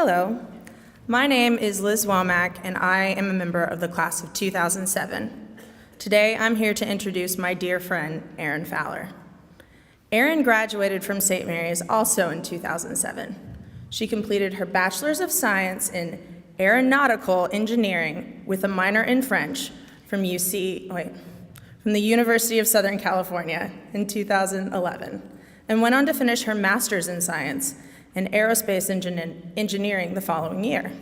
Hello, my name is Liz Womack, and I am a member of the class of 2007. Today, I'm here to introduce my dear friend, Erin Fowler. Erin graduated from St. Mary's also in 2007. She completed her Bachelor's of Science in Aeronautical Engineering with a minor in French from the University of Southern California in 2011, and went on to finish her Master's in Science in Aerospace Engineering the following year.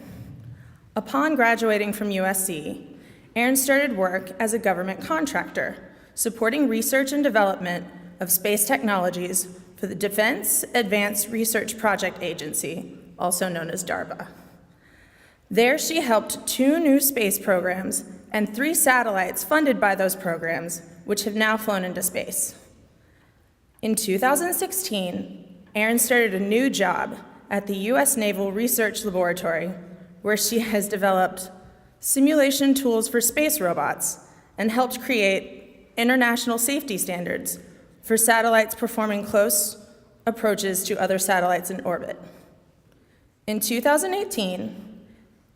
Upon graduating from USC, Erin started work as a government contractor, supporting research and development of space technologies for the Defense Advanced Research Project Agency, also known as DARPA. There she helped 2 new space programs and 3 satellites funded by those programs, which have now flown into space. In 2016, Erin started a new job at the U.S. Naval Research Laboratory, where she has developed simulation tools for space robots and helped create international safety standards for satellites performing close approaches to other satellites in orbit. In 2018,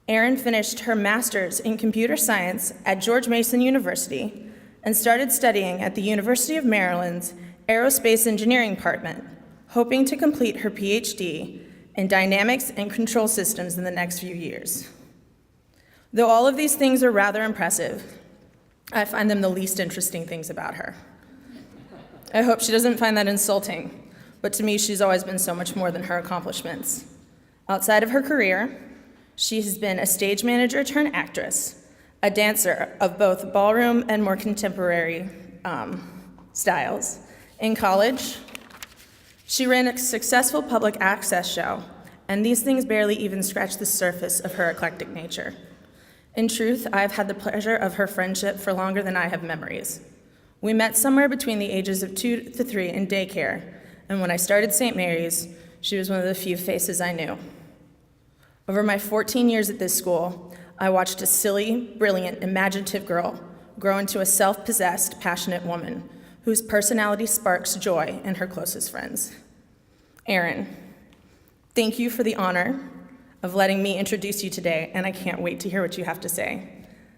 Erin finished her master's in computer science at George Mason University and started studying at the University of Maryland's Aerospace Engineering Department, hoping to complete her PhD in dynamics and control systems in the next few years. Though all of these things are rather impressive, I find them the least interesting things about her. I hope she doesn't find that insulting, but to me, she's always been so much more than her accomplishments. Outside of her career, she has been a stage manager turned actress, a dancer of both ballroom and more contemporary styles. In college, she ran a successful public access show, and these things barely even scratch the surface of her eclectic nature. In truth, I have had the pleasure of her friendship for longer than I have memories. We met somewhere between the ages of 2 to 3 in daycare, and when I started St. Mary's, she was one of the few faces I knew. Over my 14 years at this school, I watched a silly, brilliant, imaginative girl grow into a self-possessed, passionate woman whose personality sparks joy in her closest friends. Erin, thank you for the honor of letting me introduce you today, and I can't wait to hear what you have to say.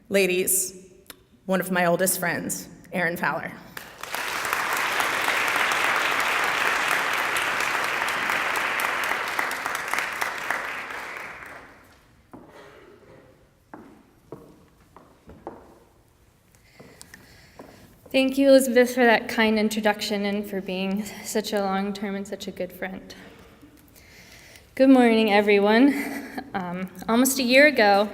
Ladies, one of my oldest friends, Erin Fowler. Thank you, Elizabeth, for that kind introduction and for being such a long-term and such a good friend. Good morning, everyone. Almost a year ago,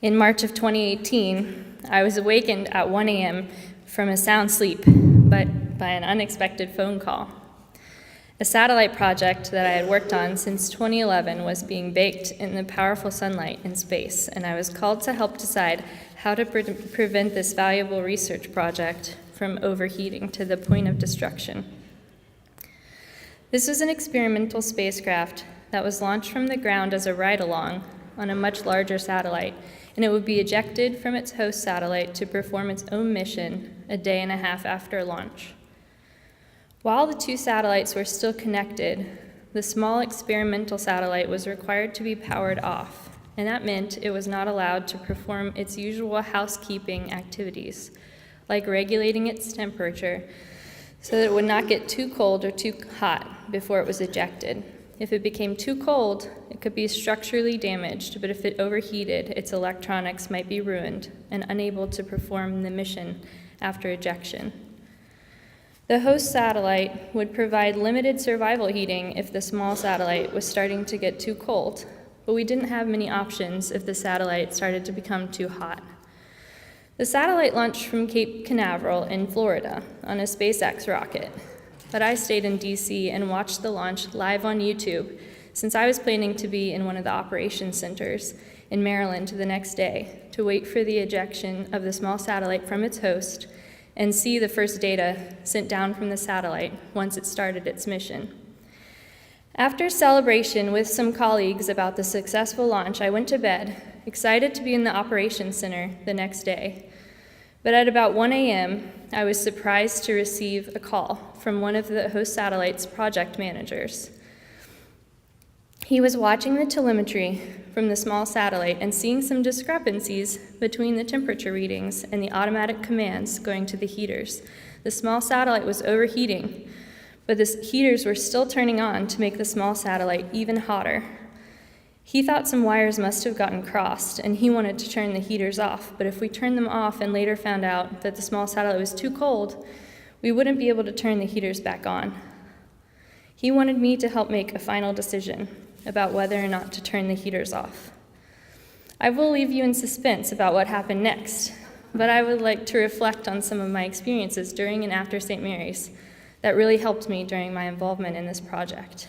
in March of 2018, I was awakened at 1 a.m. from a sound sleep, but by an unexpected phone call. A satellite project that I had worked on since 2011 was being baked in the powerful sunlight in space, and I was called to help decide how to prevent this valuable research project from overheating to the point of destruction. This was an experimental spacecraft that was launched from the ground as a ride-along on a much larger satellite, and it would be ejected from its host satellite to perform its own mission a day and a half after launch. While the 2 satellites were still connected, the small experimental satellite was required to be powered off, and that meant it was not allowed to perform its usual housekeeping activities, like regulating its temperature so that it would not get too cold or too hot before it was ejected. If it became too cold, it could be structurally damaged, but if it overheated, its electronics might be ruined and unable to perform the mission after ejection. The host satellite would provide limited survival heating if the small satellite was starting to get too cold, but we didn't have many options if the satellite started to become too hot. The satellite launched from Cape Canaveral in Florida on a SpaceX rocket, but I stayed in DC and watched the launch live on YouTube since I was planning to be in one of the operations centers in Maryland the next day to wait for the ejection of the small satellite from its host and see the first data sent down from the satellite once it started its mission. After celebration with some colleagues about the successful launch, I went to bed, excited to be in the operations center the next day. But at about 1 a.m., I was surprised to receive a call from one of the host satellite's project managers. He was watching the telemetry from the small satellite and seeing some discrepancies between the temperature readings and the automatic commands going to the heaters. The small satellite was overheating, but the heaters were still turning on to make the small satellite even hotter. He thought some wires must have gotten crossed, and he wanted to turn the heaters off, but if we turned them off and later found out that the small satellite was too cold, we wouldn't be able to turn the heaters back on. He wanted me to help make a final decision about whether or not to turn the heaters off. I will leave you in suspense about what happened next, but I would like to reflect on some of my experiences during and after St. Mary's that really helped me during my involvement in this project.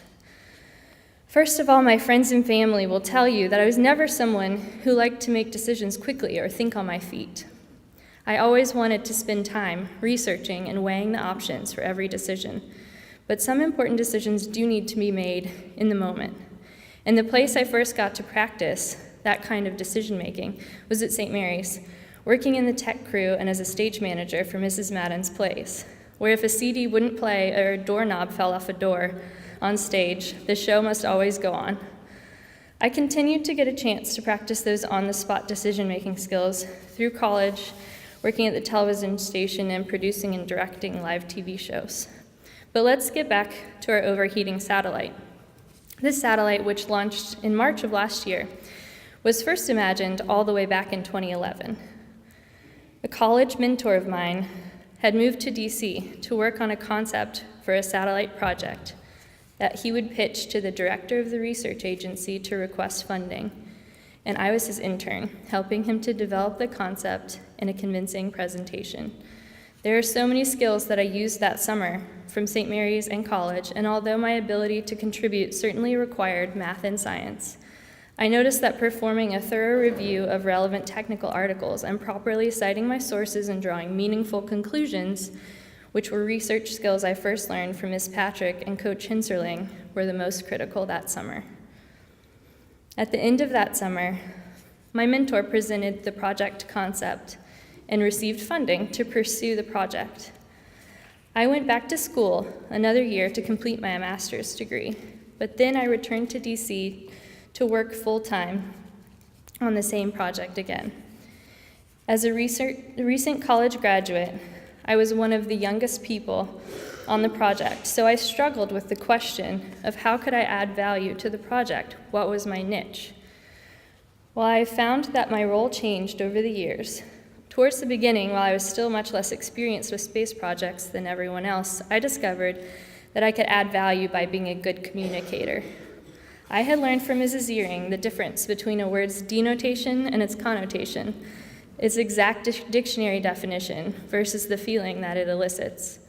First of all, my friends and family will tell you that I was never someone who liked to make decisions quickly or think on my feet. I always wanted to spend time researching and weighing the options for every decision, but some important decisions do need to be made in the moment. And the place I first got to practice that kind of decision-making was at St. Mary's, working in the tech crew and as a stage manager for Mrs. Madden's plays, where if a CD wouldn't play or a doorknob fell off a door on stage, the show must always go on. I continued to get a chance to practice those on-the-spot decision-making skills through college, working at the television station and producing and directing live TV shows. But let's get back to our overheating satellite. This satellite, which launched in March of last year, was first imagined all the way back in 2011. A college mentor of mine had moved to DC to work on a concept for a satellite project that he would pitch to the director of the research agency to request funding, and I was his intern, helping him to develop the concept in a convincing presentation. There are so many skills that I used that summer from St. Mary's and college, and although my ability to contribute certainly required math and science, I noticed that performing a thorough review of relevant technical articles and properly citing my sources and drawing meaningful conclusions, which were research skills I first learned from Ms. Patrick and Coach Hinserling, were the most critical that summer. At the end of that summer, my mentor presented the project concept and received funding to pursue the project. I went back to school another year to complete my master's degree, but then I returned to DC to work full-time on the same project again. As a recent college graduate, I was one of the youngest people on the project, so I struggled with the question of how could I add value to the project? What was my niche? Well, I found that my role changed over the years. Towards the beginning, while I was still much less experienced with space projects than everyone else, I discovered that I could add value by being a good communicator. I had learned from Mrs. Erin the difference between a word's denotation and its connotation, its exact dictionary definition versus the feeling that it elicits.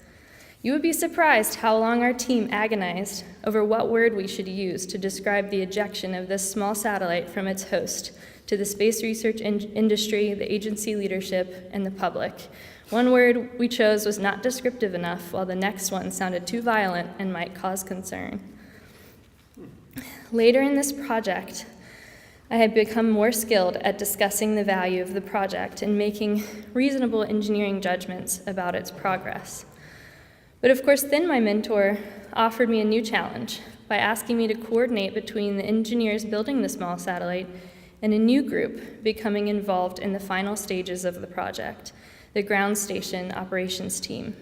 You would be surprised how long our team agonized over what word we should use to describe the ejection of this small satellite from its host to the space research industry, the agency leadership, and the public. One word we chose was not descriptive enough, while the next one sounded too violent and might cause concern. Later in this project, I had become more skilled at discussing the value of the project and making reasonable engineering judgments about its progress. But of course, then my mentor offered me a new challenge by asking me to coordinate between the engineers building the small satellite and a new group becoming involved in the final stages of the project, the ground station operations team.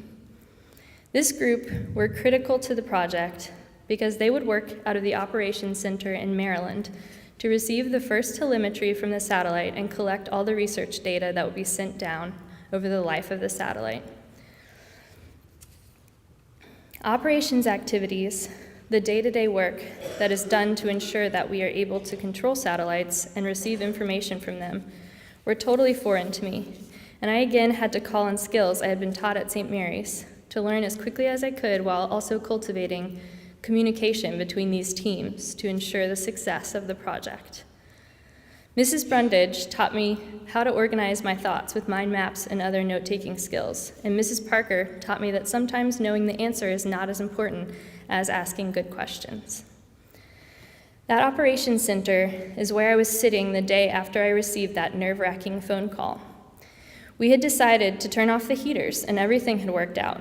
This group were critical to the project because they would work out of the operations center in Maryland to receive the first telemetry from the satellite and collect all the research data that would be sent down over the life of the satellite. Operations activities, the day-to-day work that is done to ensure that we are able to control satellites and receive information from them, were totally foreign to me, and I again had to call on skills I had been taught at St. Mary's to learn as quickly as I could while also cultivating communication between these teams to ensure the success of the project. Mrs. Brundage taught me how to organize my thoughts with mind maps and other note-taking skills, and Mrs. Parker taught me that sometimes knowing the answer is not as important as asking good questions. That operations center is where I was sitting the day after I received that nerve-wracking phone call. We had decided to turn off the heaters, and everything had worked out.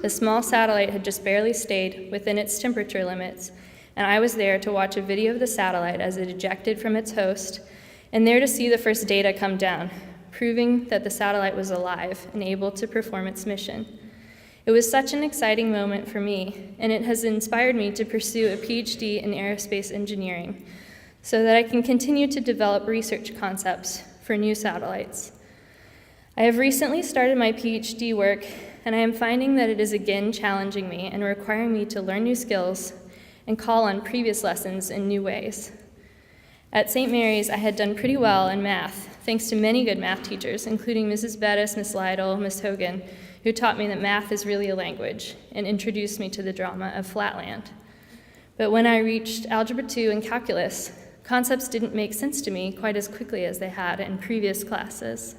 The small satellite had just barely stayed within its temperature limits, and I was there to watch a video of the satellite as it ejected from its host, and there to see the first data come down, proving that the satellite was alive and able to perform its mission. It was such an exciting moment for me, and it has inspired me to pursue a PhD in aerospace engineering so that I can continue to develop research concepts for new satellites. I have recently started my PhD work, and I am finding that it is again challenging me and requiring me to learn new skills and call on previous lessons in new ways. At St. Mary's, I had done pretty well in math, thanks to many good math teachers, including Mrs. Bettis, Miss Lytle, Miss Hogan, who taught me that math is really a language and introduced me to the drama of Flatland. But when I reached Algebra 2 and Calculus, concepts didn't make sense to me quite as quickly as they had in previous classes.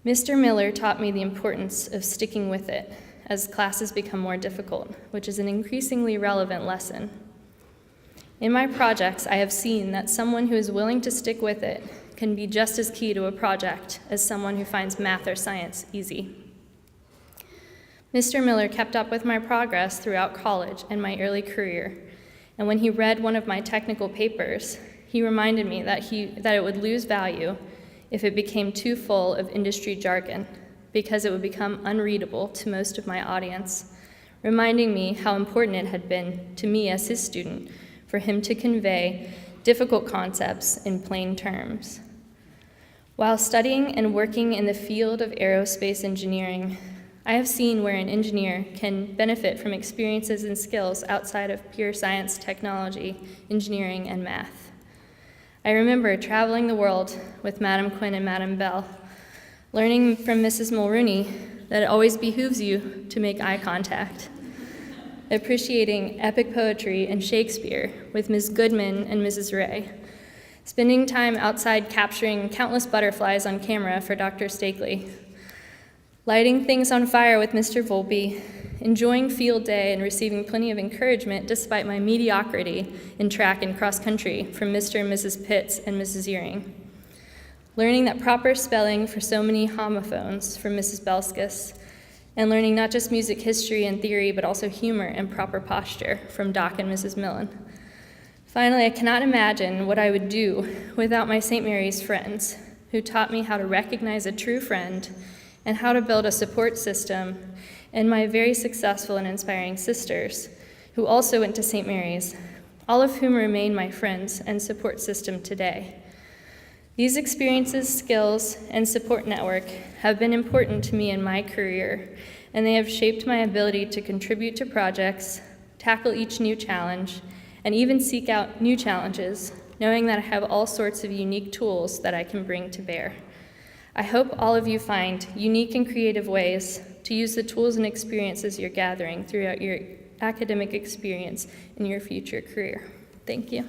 Mr. Miller taught me the importance of sticking with it as classes become more difficult, which is an increasingly relevant lesson. In my projects, I have seen that someone who is willing to stick with it can be just as key to a project as someone who finds math or science easy. Mr. Miller kept up with my progress throughout college and my early career, and when he read one of my technical papers, he reminded me that it would lose value if it became too full of industry jargon, because it would become unreadable to most of my audience, reminding me how important it had been to me as his student for him to convey difficult concepts in plain terms. While studying and working in the field of aerospace engineering, I have seen where an engineer can benefit from experiences and skills outside of pure science, technology, engineering, and math. I remember traveling the world with Madam Quinn and Madam Bell, learning from Mrs. Mulrooney that it always behooves you to make eye contact, appreciating epic poetry and Shakespeare with Ms. Goodman and Mrs. Ray, spending time outside capturing countless butterflies on camera for Dr. Stakely, lighting things on fire with Mr. Volpe, enjoying field day and receiving plenty of encouragement despite my mediocrity in track and cross country from Mr. and Mrs. Pitts and Mrs. Earing, learning that proper spelling for so many homophones from Mrs. Belskis, and learning not just music history and theory, but also humor and proper posture from Doc and Mrs. Millen. Finally, I cannot imagine what I would do without my St. Mary's friends, who taught me how to recognize a true friend and how to build a support system, and my very successful and inspiring sisters, who also went to St. Mary's, all of whom remain my friends and support system today. These experiences, skills, and support network have been important to me in my career, and they have shaped my ability to contribute to projects, tackle each new challenge, and even seek out new challenges, knowing that I have all sorts of unique tools that I can bring to bear. I hope all of you find unique and creative ways to use the tools and experiences you're gathering throughout your academic experience in your future career. Thank you.